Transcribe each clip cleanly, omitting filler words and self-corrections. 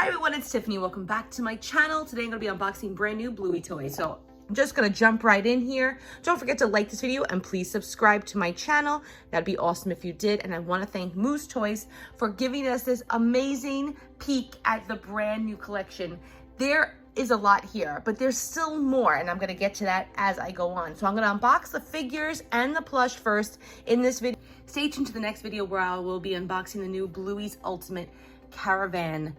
Hi everyone, it's Tiffany. Welcome back to my channel. Today I'm going to be unboxing brand new Bluey Toys. So I'm just going to jump right in here. Don't forget to like this video and please subscribe to my channel. That'd be awesome if you did. And I want to thank Bluey Toys for giving us this amazing peek at the brand new collection. There is a lot here, but there's still more, and I'm going to get to that as I go on. So I'm going to unbox the figures and the plush first in this video. Stay tuned to the next video where I will be unboxing the new Bluey's Ultimate Caravan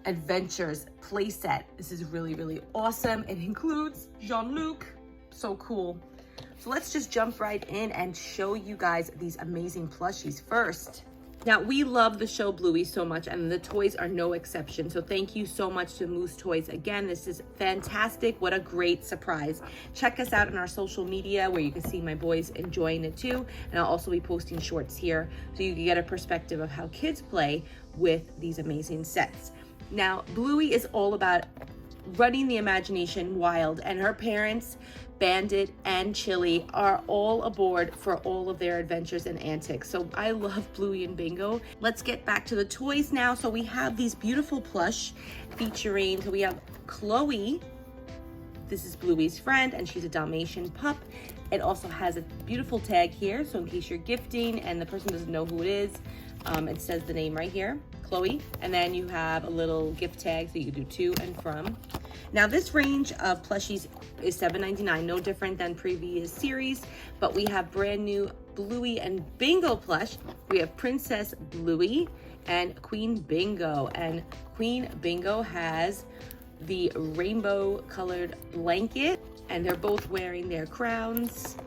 Adventures playset. This is really, really awesome. It includes Jean-Luc. So cool. So let's just jump right in and show you guys these amazing plushies first. Now, we love the show Bluey so much, and the toys are no exception. So thank you so much to Bluey Toys. Again, this is fantastic. What a great surprise. Check us out on our social media where you can see my boys enjoying it too. And I'll also be posting shorts here so you can get a perspective of how kids play with these amazing sets. Now, Bluey is all about running the imagination wild, and her parents, Bandit and Chili, are all aboard for all of their adventures and antics. So I love Bluey and Bingo. Let's get back to the toys now. So we have these beautiful plush featuring, so we have Chloe. This is Bluey's friend, and she's a Dalmatian pup. It also has a beautiful tag here, so in case you're gifting and the person doesn't know who it is, it says the name right here, Chloe. And then you have a little gift tag so you can do to and from. Now this range of plushies is $7.99, no different than previous series, but we have brand new Bluey and Bingo plush. We have Princess Bluey and Queen Bingo, and Queen Bingo has the rainbow colored blanket, and they're both wearing their crowns,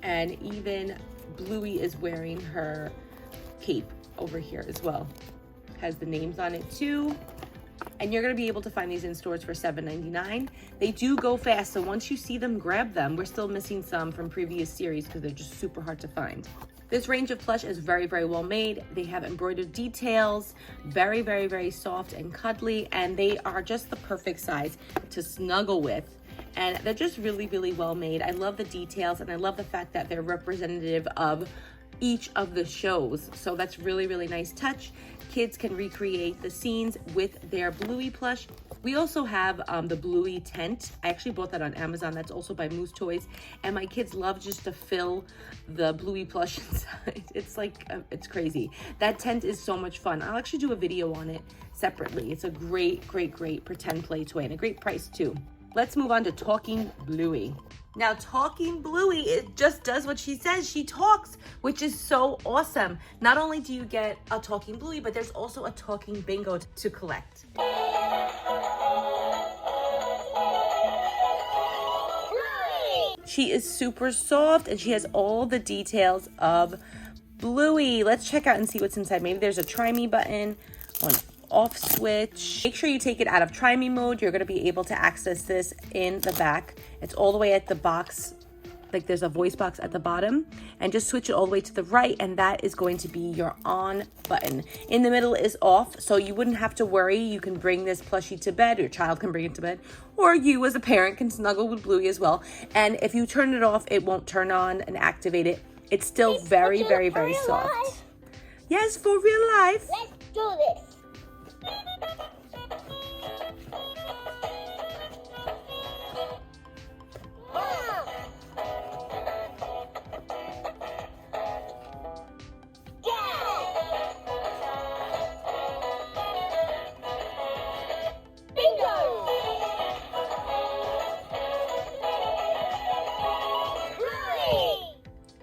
and even Bluey is wearing her cape over here as well. Has the names on it too. And you're going to be able to find these in stores for $7.99. They do go fast, so once you see them, grab them. We're still missing some from previous series because they're just super hard to find. This range of plush is very, very well made. They have embroidered details, very, very, very soft and cuddly, and they are just the perfect size to snuggle with. And they're just really, really well made. I love the details, and I love the fact that they're representative of each of the shows. So that's really, really nice touch. Kids can recreate the scenes with their Bluey plush. We also have the Bluey tent. I actually bought that on Amazon. That's also by Bluey Toys. And my kids love just to fill the Bluey plush inside. It's like, it's crazy. That tent is so much fun. I'll actually do a video on it separately. It's a great, great, great pretend play toy, and a great price too. Let's move on to Talking Bluey. Now, Talking Bluey, it just does what she says. She talks, which is so awesome. Not only do you get a Talking Bluey, but there's also a Talking Bingo to collect. She is super soft, and she has all the details of Bluey. Let's check out and see what's inside. Maybe there's a try me button, one off switch. Make sure you take it out of try me mode. You're going to be able to access this in the back. It's all the way at the box, like there's a voice box at the bottom, and just switch it all the way to the right, and that is going to be your on button. In the middle is off, so you wouldn't have to worry. You can bring this plushie to bed, or your child can bring it to bed, or you as a parent can snuggle with Bluey as well. And if you turn it off, it won't turn on and activate it. It's still very, very, very soft. Yes, for real life. Let's do this.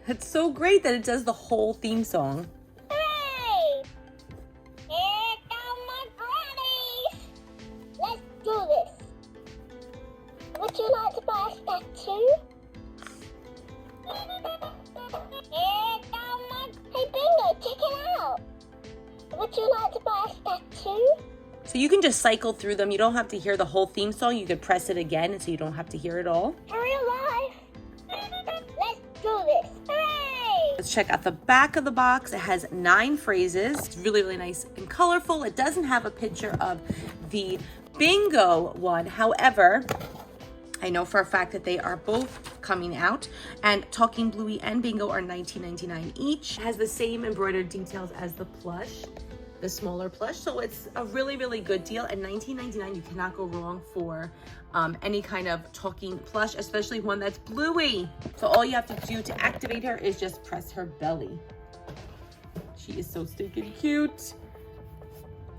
It's so great that it does the whole theme song. Hooray! Here come my grannies! Let's do this. Would you like to buy a statue? Here come my... Hey Bingo, check it out! Would you like to buy a statue? So you can just cycle through them. You don't have to hear the whole theme song. You could press it again so you don't have to hear it all. For real life. Let's do this. Hooray! Let's check out the back of the box. It has 9 phrases. It's really, really nice and colorful. It doesn't have a picture of the Bingo one. However, I know for a fact that they are both coming out, and Talking Bluey and Bingo are $19.99 each. It has the same embroidered details as the plush. the smaller plush. So it's a really, really good deal. And $19.99, you cannot go wrong for any kind of talking plush, especially one that's Bluey. So all you have to do to activate her is just press her belly. She is so stinking cute.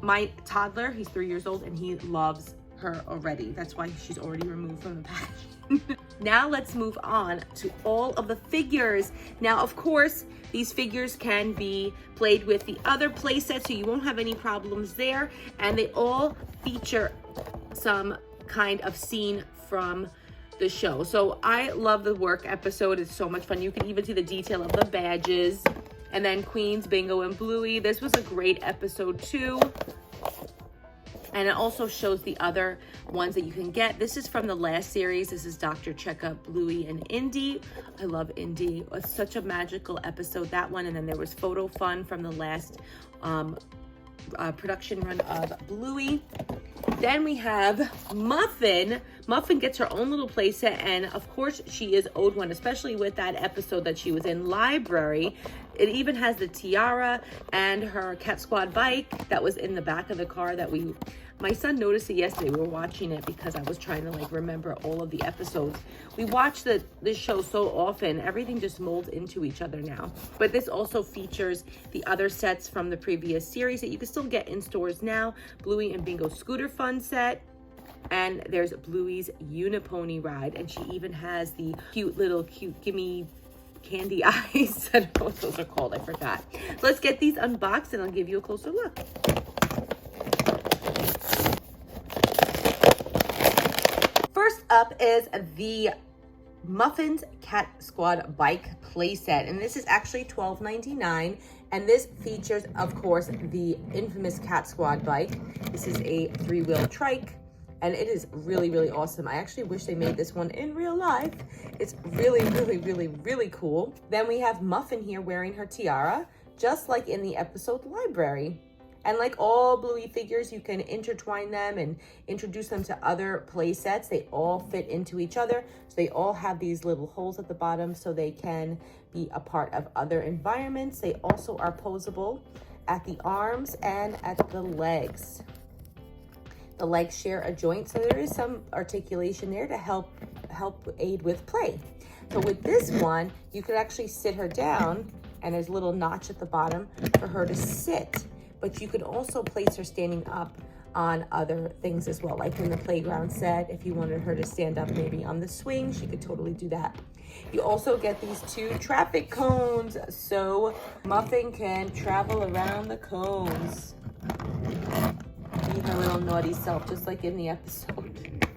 My toddler, he's 3 years old, and he loves her already. That's why she's already removed from the package. Now let's move on to all of the figures. Now, of course, these figures can be played with the other play sets, so you won't have any problems there. And they all feature some kind of scene from the show. So I love the work episode. It's so much fun. You can even see the detail of the badges. And then Queens, Bingo, and Bluey. This was a great episode too. And it also shows the other ones that you can get. This is from the last series. This is Dr. Checkup, Bluey, and Indy. I love Indy. It's such a magical episode, that one. And then there was Photo Fun from the last production run of Bluey. Then we have Muffin. Muffin gets her own little playset, and of course she is owed one, especially with that episode that she was in Library. It even has the tiara and her Cat Squad bike that was in the back of the car that my son noticed it yesterday. We were watching it because I was trying to like remember all of the episodes. We watch this show so often, everything just molds into each other now. But this also features the other sets from the previous series that you can still get in stores now. Bluey and Bingo Scooter Fun set. And there's Bluey's Unipony ride. And she even has the cute gimme candy eyes. I don't know what those are called, I forgot. So let's get these unboxed and I'll give you a closer look. First up is the Muffin's Cat Squad bike playset, and this is actually $12.99, and this features, of course, the infamous Cat Squad bike. This is a 3-wheel trike, and it is really, really awesome. I actually wish they made this one in real life. It's really, really, really, really cool. Then we have Muffin here wearing her tiara, just like in the episode Library. And like all Bluey figures, you can intertwine them and introduce them to other play sets. They all fit into each other. So they all have these little holes at the bottom so they can be a part of other environments. They also are posable at the arms and at the legs. The legs share a joint, so there is some articulation there to help aid with play. So with this one, you could actually sit her down, and there's a little notch at the bottom for her to sit. But you could also place her standing up on other things as well, like in the playground set. If you wanted her to stand up maybe on the swing, she could totally do that. You also get these 2 traffic cones, so Muffin can travel around the cones. Be her little naughty self, just like in the episode.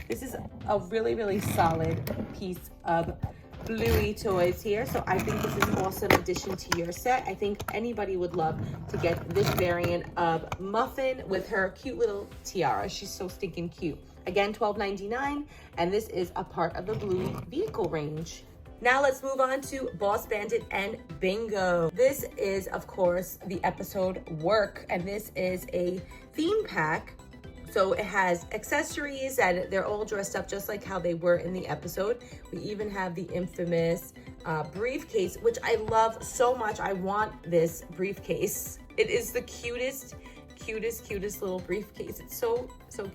This is a really, really solid piece of Bluey Toys here, so I think this is an awesome addition to your set. I think anybody would love to get this variant of Muffin with her cute little tiara. She's so stinking cute. Again, $12.99, and this is a part of the Bluey vehicle range. Now let's move on to Boss Bandit and Bingo. This is, of course, the episode Work, and this is a theme pack. So it has accessories, and they're all dressed up just like how they were in the episode. We even have the infamous briefcase, which I love so much. I want this briefcase. It is the cutest little briefcase. It's so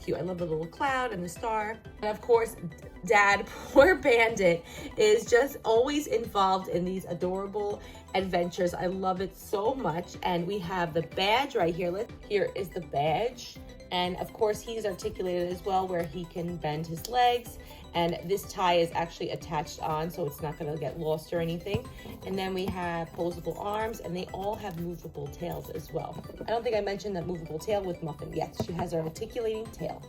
cute. I love the little cloud and the star. And of course, Dad, poor Bandit, is just always involved in these adorable adventures. I love it so much. And we have the badge right here. Here is the badge. And of course, he's articulated as well, where he can bend his legs. And this tie is actually attached on, so it's not gonna get lost or anything. And then we have posable arms, and they all have movable tails as well. I don't think I mentioned that movable tail with Muffin. Yes, she has her articulating tail.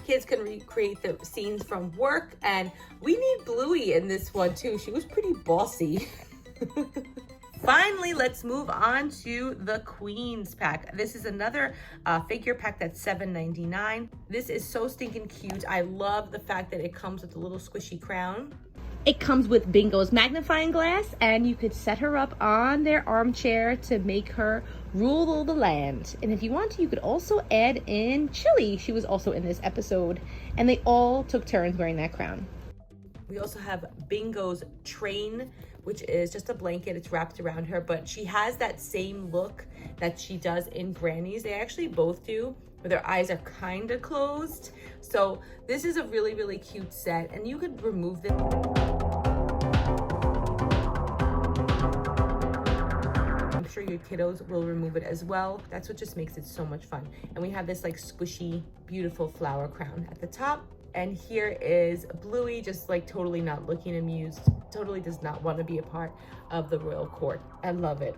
Kids can recreate the scenes from Work, and we need Bluey in this one too. She was pretty bossy. Finally, let's move on to the Queens pack. This is another figure pack that's $7.99. This is so stinking cute. I love the fact that it comes with a little squishy crown. It comes with Bingo's magnifying glass, and you could set her up on their armchair to make her rule the land. And if you want to, you could also add in Chili. She was also in this episode, and they all took turns wearing that crown. We also have Bingo's train which is just a blanket. It's wrapped around her, but she has that same look that she does in Granny's. They actually both do, where their eyes are kind of closed. So this is a really, really cute set, and you could remove this. I'm sure your kiddos will remove it as well. That's what just makes it so much fun. And we have this like squishy, beautiful flower crown at the top. And here is Bluey, just like totally not looking amused, totally does not want to be a part of the royal court. I love it.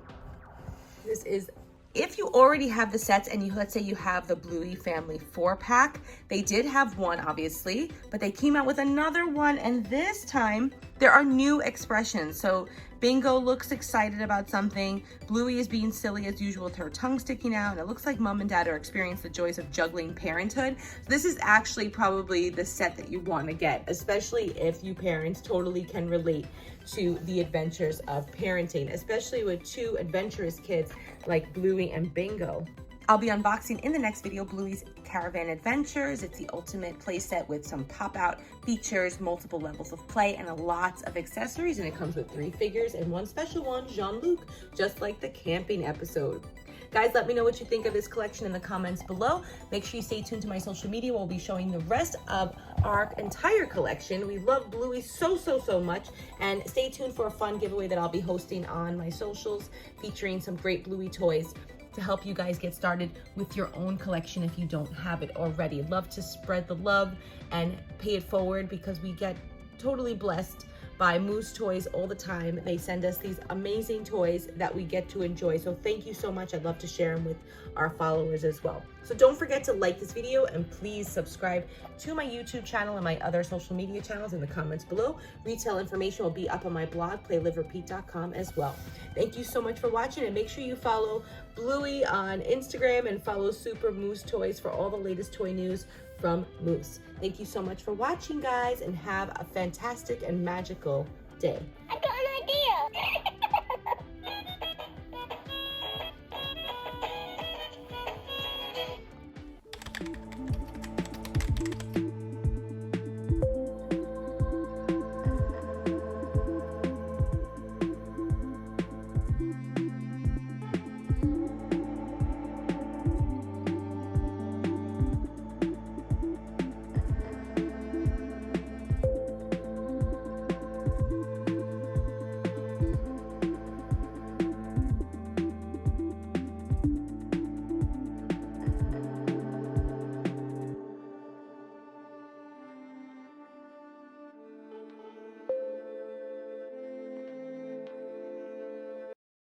This is, if you already have the sets and let's say you have the Bluey family 4-pack, they did have one obviously, but they came out with another one, and this time there are new expressions. So Bingo looks excited about something. Bluey is being silly as usual with her tongue sticking out. And it looks like mom and dad are experiencing the joys of juggling parenthood. So this is actually probably the set that you want to get, especially if you parents totally can relate to the adventures of parenting, especially with two adventurous kids like Bluey and Bingo. I'll be unboxing in the next video Bluey's Caravan Adventures. It's the ultimate playset with some pop-out features, multiple levels of play, and lots of accessories. And it comes with 3 figures and one special one, Jean-Luc, just like the camping episode. Guys, let me know what you think of this collection in the comments below. Make sure you stay tuned to my social media. We'll be showing the rest of our entire collection. We love Bluey so much. And stay tuned for a fun giveaway that I'll be hosting on my socials, featuring some great Bluey toys to help you guys get started with your own collection if you don't have it already. Love to spread the love and pay it forward, because we get totally blessed by Moose Toys all the time. They send us these amazing toys that we get to enjoy. So thank you so much. I'd love to share them with our followers as well. So don't forget to like this video, and please subscribe to my YouTube channel and my other social media channels in the comments below. Retail information will be up on my blog, playliverepeat.com as well. Thank you so much for watching, and make sure you follow Bluey on Instagram and follow Super Moose Toys for all the latest toy news from Moose. Thank you so much for watching, guys, and have a fantastic and magical day.